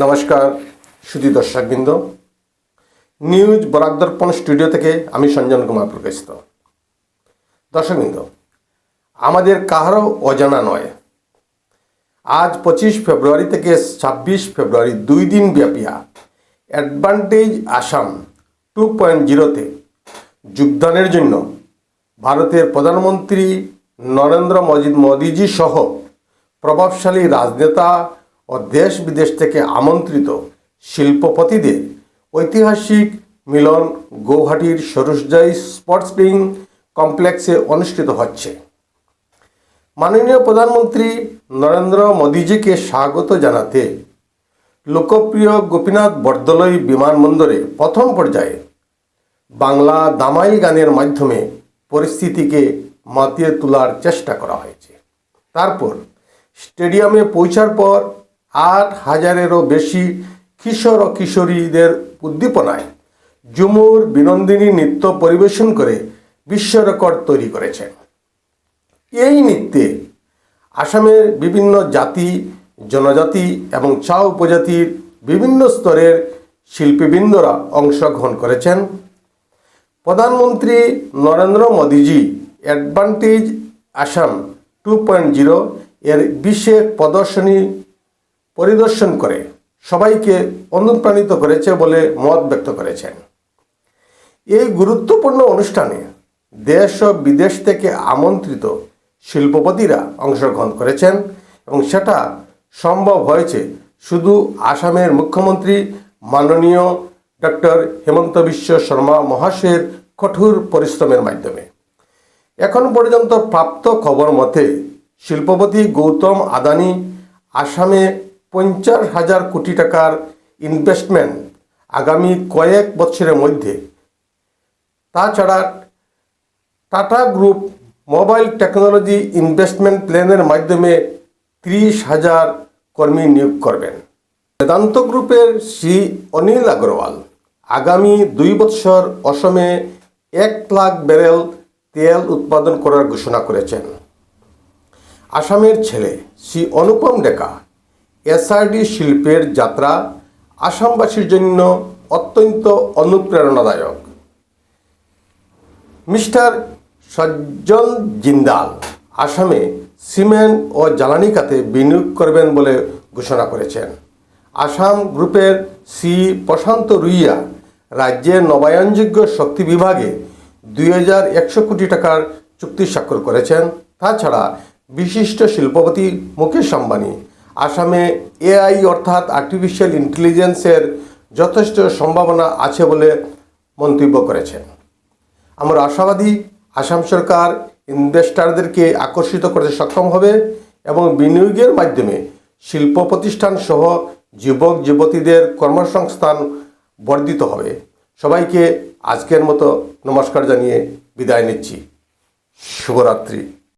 নমস্কার সুধী দর্শকবৃন্দ, নিউজ বরাক দর্পণ স্টুডিও থেকে আমি সঞ্জন কুমার প্রকাশিত। দর্শকবৃন্দ, আমাদের কাহারও অজানা নয়, আজ 25 ফেব্রুয়ারি থেকে 26 ফেব্রুয়ারি 2 দিন ব্যাপিয়া অ্যাডভান্টেজ আসাম 2.0-তে যোগদানের জন্য ভারতের প্রধানমন্ত্রী নরেন্দ্র মোদীজি সহ প্রভাবশালী রাজনেতা ও দেশ বিদেশ থেকে আমন্ত্রিত শিল্পপতিদের ঐতিহাসিক মিলন গৌহাটির সরোজজাই স্পোর্টসপ্রিং কমপ্লেক্সে অনুষ্ঠিত হচ্ছে। মাননীয় প্রধানমন্ত্রী নরেন্দ্র মোদীজিকে স্বাগত জানাতে লোকপ্রিয় গোপীনাথ বরদলৈ বিমানবন্দরে প্রথম পর্যায়ে বাংলা দামাইল গানের মাধ্যমে পরিস্থিতিকে মাতিয়ে তোলার চেষ্টা করা হয়েছে। তারপর স্টেডিয়ামে পৌঁছার পর 8,000-এরও বেশি কিশোর ও কিশোরীদের উদ্দীপনায় ঝুমুর বিনোদিনী নৃত্য পরিবেশন করে বিশ্ব রেকর্ড তৈরি করেছেন। এই নৃত্যে আসামের বিভিন্ন জাতি জনজাতি এবং চা উপজাতির বিভিন্ন স্তরের শিল্পীবৃন্দরা অংশগ্রহণ করেছেন। প্রধানমন্ত্রী নরেন্দ্র মোদীজি অ্যাডভান্টেজ আসাম 2.0 এর বিশেষ প্রদর্শনী পরিদর্শন করে সবাইকে অনুপ্রাণিত করেছে বলে মত ব্যক্ত করেছেন। এই গুরুত্বপূর্ণ অনুষ্ঠানে দেশ ও বিদেশ থেকে আমন্ত্রিত শিল্পপতিরা অংশগ্রহণ করেছেন এবং সেটা সম্ভব হয়েছে শুধু আসামের মুখ্যমন্ত্রী মাননীয় ডক্টর হেমন্ত বিশ্ব শর্মা মহাশয়ের কঠোর পরিশ্রমের মাধ্যমে। এখন পর্যন্ত প্রাপ্ত খবর মতে শিল্পপতি গৌতম আদানি আসামে 50,000 কোটি টাকার ইনভেস্টমেন্ট আগামী কয়েক বছরের মধ্যে। তাছাড়া tata group mobile technology investment প্ল্যানের মাধ্যমে 30,000 কর্মী নিয়োগ করবেন। বেদান্ত গ্রুপের শ্রী অনিল আগরওয়াল আগামী 2 বছর অসমে 1 লাখ ব্যারেল তেল উৎপাদন করার ঘোষণা করেছেন। আসামের ছেলে শ্রী অনুপম ডেকা এসআরডি শিল্পের যাত্রা আসামবাসীর জন্য অত্যন্ত অনুপ্রেরণাদায়ক। মিস্টার সজ্জন জিন্দাল আসামে সিমেন্ট ও জ্বালানি খাতে বিনিয়োগ করবেন বলে ঘোষণা করেছেন। আসাম গ্রুপের শ্রী প্রশান্ত রুইয়া রাজ্যের নবায়নযোগ্য শক্তি বিভাগে 2,100 কোটি টাকার চুক্তি স্বাক্ষর করেছেন। তাছাড়া বিশিষ্ট শিল্পপতি মুকেশ আম্বানি আসামে এআই অর্থাৎ আর্টিফিশিয়াল ইন্টেলিজেন্সের যথেষ্ট সম্ভাবনা আছে বলে মন্তব্য করেছেন। আমরা আশাবাদী আসাম সরকার ইনভেস্টরদেরকে আকর্ষিত করতে সক্ষম হবে এবং বিনিয়োগের মাধ্যমে শিল্প প্রতিষ্ঠান সহ যুবক যুবতীদের কর্মসংস্থান বর্ধিত হবে। সবাইকে আজকের মতো নমস্কার জানিয়ে বিদায় নিচ্ছি। শুভরাত্রি।